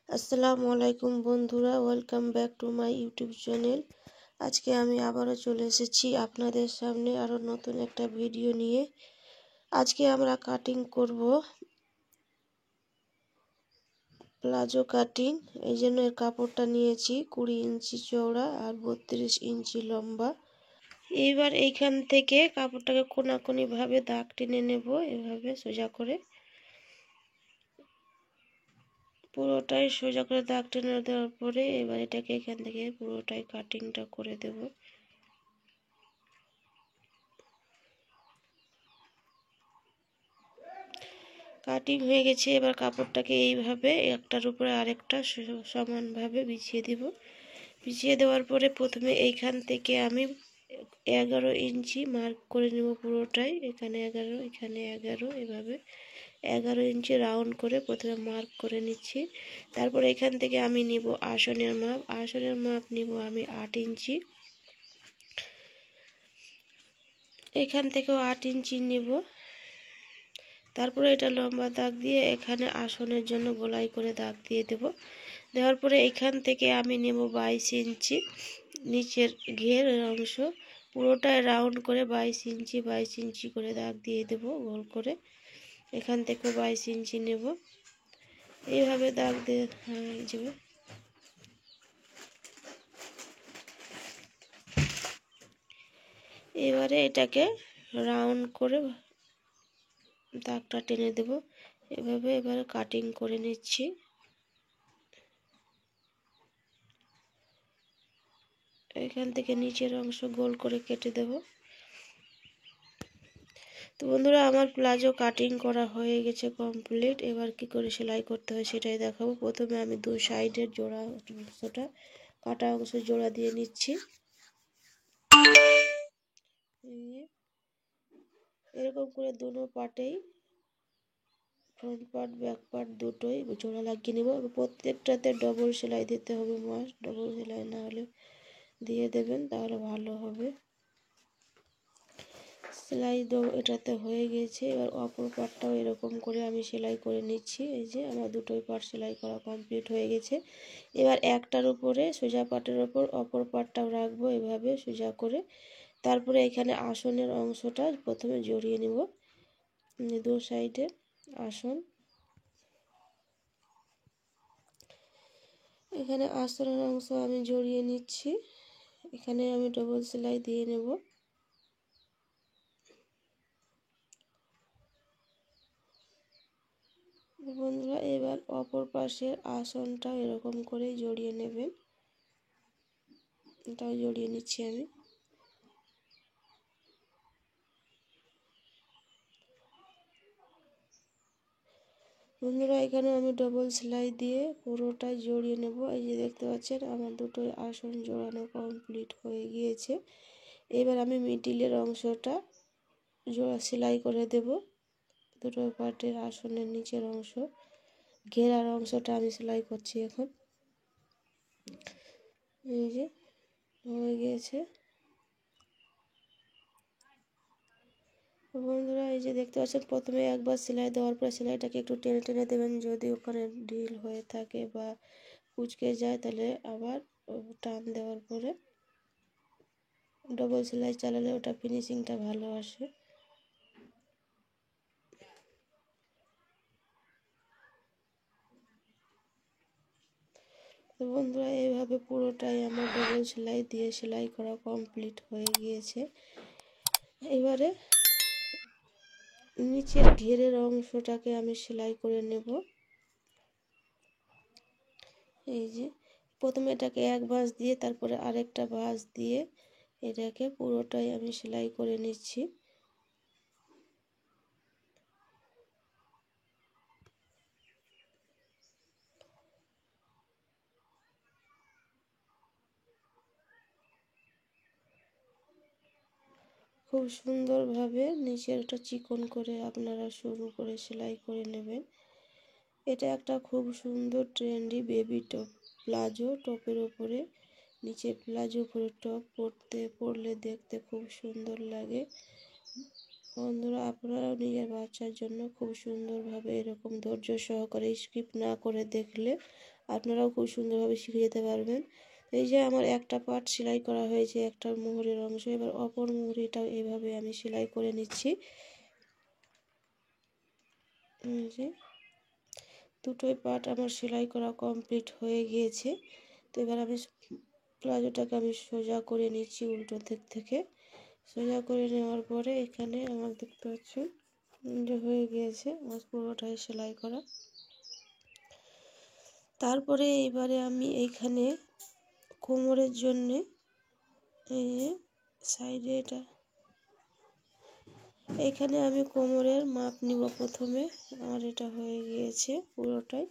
আসসালামু আলাইকুম বন্ধুরা, welcome back to my YouTube channel. আজকে আমি আবারও চলে এসেছি আপনাদের সামনে আরও নতুন একটা ভিডিও নিয়ে। আজকে আমরা কাটিং করব প্লাজো কাটিং। এই জন্য এর কাপড়টা নিয়েছি 20 ইঞ্চি চওড়া আর 32 ইঞ্চি লম্বা। এইবার এইখান থেকে কাপড়টাকে কোনাকুনি ভাবে দাগ টেনে নেব, এভাবে সোজা করে পুরোটাই সোজা করে দাগ টেনে দেওয়ার পরে এবার এটাকে এখান থেকে পুরোটাই কাটিংটা করে দেব। কাটিং হয়ে গেছে। এবার কাপড়টাকে এইভাবে একটার উপরে আরেকটা সমানভাবে বিছিয়ে দেব। বিছিয়ে দেওয়ার পরে প্রথমে এইখান থেকে আমি 11 ইঞ্চি মার্ক করে নেব পুরোটাই। এখানে 11, এখানে 11, এভাবে 11 ইঞ্চি রাউন্ড করে প্রথমে মার্ক করে নিচ্ছি। তারপর এখান থেকে আমি নিব আসনের মাপ। আসনের মাপ নিব আমি 8 ইঞ্চি। এখান থেকেও 8 ইঞ্চি নিব। তারপরে এটা লম্বা দাগ দিয়ে এখানে আসনের জন্য গোলাই করে দাগ দিয়ে দেব। দেওয়ার পরে এখান থেকে আমি নেব 22 ইঞ্চি নিচের ঘেরের অংশ। পুরোটাই রাউন্ড করে 22 ইঞ্চি করে দাগ দিয়ে দেব গোল করে। এখান থেকেও 22 ইঞ্চি নেব, এইভাবে দাগ দিয়ে যাবে। এবারে এটাকে রাউন্ড করে দাগটা টেনে দেব এভাবে। এবারে কাটিং করে নিচ্ছি। এখান থেকে নিচের অংশ গোল করে কেটে দেব। তো বন্ধুরা, আমার প্লাজো কাটিং করা হয়ে গেছে কমপ্লিট। এবার কি করে সেলাই করতে হয় সেটাই দেখাবো। প্রথমে আমি দু সাইডের জোড়া অংশটা কাটা অংশ জোড়া দিয়ে নিচ্ছি। এরকম করে দুটো পার্টেই ফ্রন্ট পার্ট ব্যাক পার্ট দুটোই জোড়া লাগিয়ে নেব। প্রত্যেকটাতে ডবল সেলাই দিতে হবে, মাস্ট। ডবল সেলাই না হলে দিয়ে দেবেন, তাহলে ভালো হবে। সেলাই এটাতে হয়ে গেছে। এবার অপর পার্টটাও এরকম করে আমি সেলাই করে নিচ্ছি। এই যে আমার দুটোই পার্ট সেলাই করা কমপ্লিট হয়ে গেছে। এবার একটার উপরে সোজা পার্টের ওপর অপর পার্টটাও রাখবো এভাবে সোজা করে। তারপরে এখানে আসনের অংশটা প্রথমে জড়িয়ে নেব, দু সাইডে আসন। এখানে আসনের অংশ আমি জড়িয়ে নিচ্ছি। এখানে আমি ডবল সেলাই দিয়ে নেব। বন্ধুরা, এবার অপর পাশের আসনটা এরকম করে জড়িয়ে নেবেন। এটাও জড়িয়ে নিচ্ছি আমি। বন্ধুরা, এখানে আমি ডবল সেলাই দিয়ে পুরোটাই জড়িয়ে নেব। এই যে দেখতে পাচ্ছেন আমার দুটোই আসন জোড়ানো কমপ্লিট হয়ে গিয়েছে। এবার আমি মিডিলের অংশটা জোড়া সেলাই করে দেব। দুটো পার্টের আসনের নিচের অংশ ঘেরার অংশটা আমি সেলাই করছি এখন। এই যে হয়ে গিয়েছে। বন্ধুরা, এই যে দেখতে পাচ্ছেন প্রথমে একবার সেলাই দেওয়ার পরে সেলাইটাকে একটু টেনে টেনে দেবেন। যদি ওখানে ঢিল হয়ে থাকে বা কুঁচকে যায় তাহলে আবার টান দেওয়ার পরে ডবল সেলাই চালালে ওটা ফিনিশিংটা ভালো আসে। তো বন্ধুরা, এইভাবে পুরোটাই আমার ডবল সেলাই দিয়ে সেলাই করা কমপ্লিট হয়ে গিয়েছে। এবারে নিচের ঘেরের অংশটাকে আমি সেলাই করে নেব। এই যে প্রথমে এটাকে এক ভাঁজ দিয়ে তারপরে আরেকটা ভাঁজ দিয়ে এটাকে পুরোটাই আমি সেলাই করে নিচ্ছি। খুব সুন্দরভাবে নিচেরটা চিকন করে আপনারা শুরু করে সেলাই করে নেবেন। এটা একটা খুব সুন্দর ট্রেন্ডি বেবি টপ প্লাজো। টপের ওপরে নিচে প্লাজো উপরে টপ পরলে দেখতে খুব সুন্দর লাগে। বন্ধুরা, আপনারাও নিজের বাচ্চার জন্য খুব সুন্দরভাবে এরকম ধৈর্য সহকারে স্কিপ না করে দেখলে আপনারাও খুব সুন্দরভাবে শিখে যেতে পারবেন। এই যে আমার একটা পার্ট সেলাই করা হয়েছে, একটা মোহরের অংশ, এবার অপর মোহরিটাও এইভাবে আমি সেলাই করে নিচ্ছি। এই যে দুটোই পার্ট আমার সেলাই করা কমপ্লিট হয়ে গিয়েছে। তো এবার আমি প্লাজোটাকে আমি সোজা করে নিচ্ছি উল্টো দিক থেকে। সোজা করে নেওয়ার পরে এখানে আমার দেখতে পাচ্ছেন যে হয়ে গিয়েছে আমার পুরোটাই সেলাই করা। তারপরে এবারে আমি এইখানে কোমরের জন্যে এই যে সাইডে এটা এখানে আমি কোমরের মাপ নিব প্রথমে। আমার এটা হয়ে গিয়েছে পুরোটাই।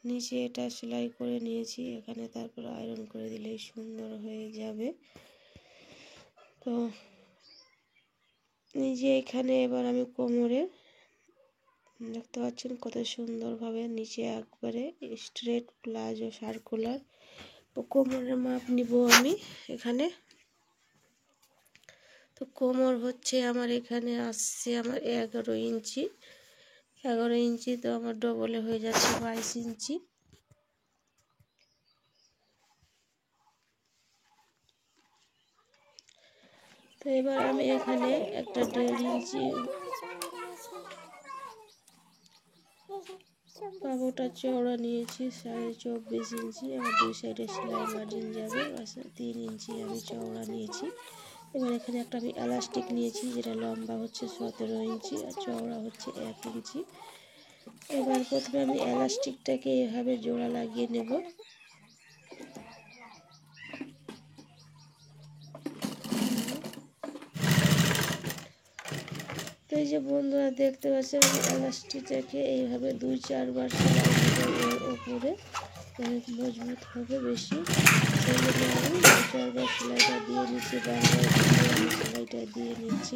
নিচে এটা সেলাই করে নিয়েছি এখানে, তারপর আয়রন করে দিলেই সুন্দর হয়ে যাবে। তো এই যে এখানে এবার আমি কোমরে দেখতে পাচ্ছেন কত সুন্দরভাবে নিচে একবারে স্ট্রেট প্লাজো সার্কুলার। তো কোমরের মাপ নিব আমি এখানে। তো কোমর হচ্ছে আমার এখানে আসছে আমার 11 ইঞ্চি। 11 ইঞ্চি তো আমার ডবলে হয়ে যাচ্ছে 22 ইঞ্চি। তো এবার আমি এখানে একটা 1.5 ইঞ্চি কাপড়টা চওড়া নিয়েছি, 24.5 ইঞ্চি। আমার দুই সাইডে সেলাই মার্জিন যাবে, 3 ইঞ্চি আমি চওড়া নিয়েছি। এবার এখানে একটা আমি এলাস্টিক নিয়েছি, যেটা লম্বা হচ্ছে 17 ইঞ্চি আর চওড়া হচ্ছে 1 ইঞ্চি। এবার প্রথমে আমি এলাস্টিকটাকে এভাবে জোড়া লাগিয়ে নেব। তো এই যে বন্ধুরা দেখতে পাচ্ছেন আমি এলাস্টিকটাকে এইভাবে 2-4 বার সেলাই দেবো এর উপরে, মজবুত হবে বেশি। সেই জন্য আমি 2-4 বার সেলাইটা দিয়ে নিচ্ছি, বারবার আমি সেলাইটা দিয়ে নিচ্ছি।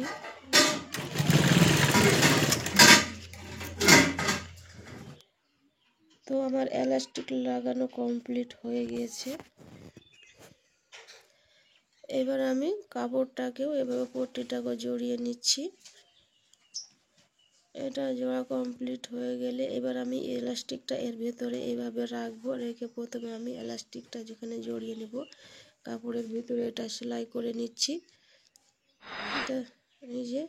তো আমার এলাস্টিক লাগানো কমপ্লিট হয়ে গিয়েছে। এবার আমি কাপড়টাকেও এভাবে পট্টিটাকে জড়িয়ে নিচ্ছি। এটা জোড়া কমপ্লিট হয়ে গেলে এবার আমি এলাস্টিকটা এর ভেতরে এভাবে রাখবো। রেখে প্রথমে আমি এলাস্টিকটা যেখানে জড়িয়ে নেব কাপড়ের ভিতরে এটা সেলাই করে নিচ্ছি। এটা এই যে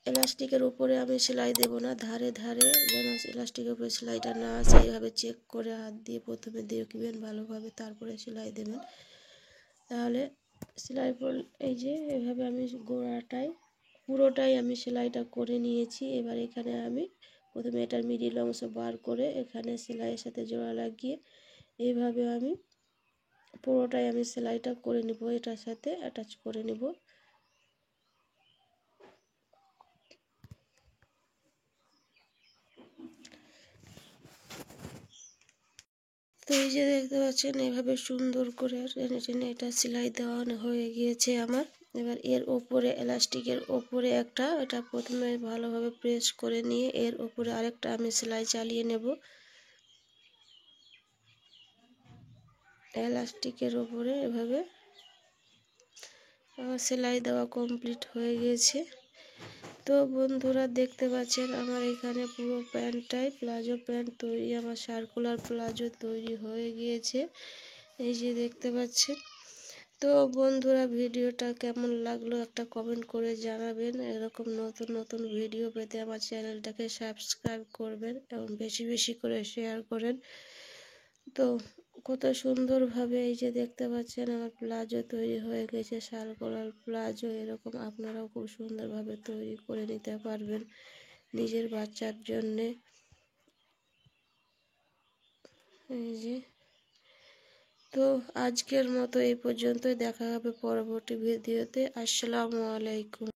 এলাস্টিকের উপরে আমি সেলাই দেব না, ধারে ধারে যেন এলাস্টিকের উপরে সেলাইটা না আসে এইভাবে চেক করে হাত দিয়ে প্রথমে দেখবেন ভালোভাবে, তারপরে সেলাই দেবেন। তাহলে সেলাই এই যে এভাবে আমি গোড়াটাই পুরোটাই আমি সেলাইটা করে নিয়েছি। এবার এখানে আমি প্রথমে এটার মিডিল অংশ বার করে এখানে সেলাইয়ের সাথে জোড়া লাগিয়ে এইভাবে আমি পুরোটাই আমি সেলাইটা করে নিব, এটার সাথে অ্যাটাচ করে নিব। তো এই যে দেখতে পাচ্ছেন এভাবে সুন্দর করে টেনে টেনে এটা সেলাই দেওয়া হয়ে গিয়েছে আমার। এবার এর ওপরে এলাস্টিকের ওপরে একটা এটা প্রথমে ভালোভাবে প্রেস করে নিয়ে এর ওপরে আরেকটা আমি সেলাই চালিয়ে নেব। এলাস্টিকের ওপরে এভাবে আমার সেলাই দেওয়া কমপ্লিট হয়ে গিয়েছে। তো বন্ধুরা দেখতে পাচ্ছেন আমার এখানে পুরো প্যান্টটাই প্লাজো প্যান্ট তৈরি, আমার সার্কুলার প্লাজো তৈরি হয়ে গিয়েছে। এই যে দেখতে পাচ্ছেন। তো বন্ধুরা ভিডিওটা কেমন লাগলো একটা কমেন্ট করে জানাবেন। এরকম নতুন নতুন ভিডিও পেতে আমার চ্যানেলটাকে সাবস্ক্রাইব করবেন এবং বেশি বেশি করে শেয়ার করেন। তো কত সুন্দরভাবে এই যে দেখতে পাচ্ছেন আমার প্লাজো তৈরি হয়ে গেছে, সার্কুলার প্লাজো। এরকম আপনারাও খুব সুন্দরভাবে তৈরি করে নিতে পারবেন নিজের বাচ্চার জন্যে। এই যে তো আজকের মতো এই পর্যন্তই, দেখা হবে পরবর্তী ভিডিওতে। আসসালামু আলাইকুম।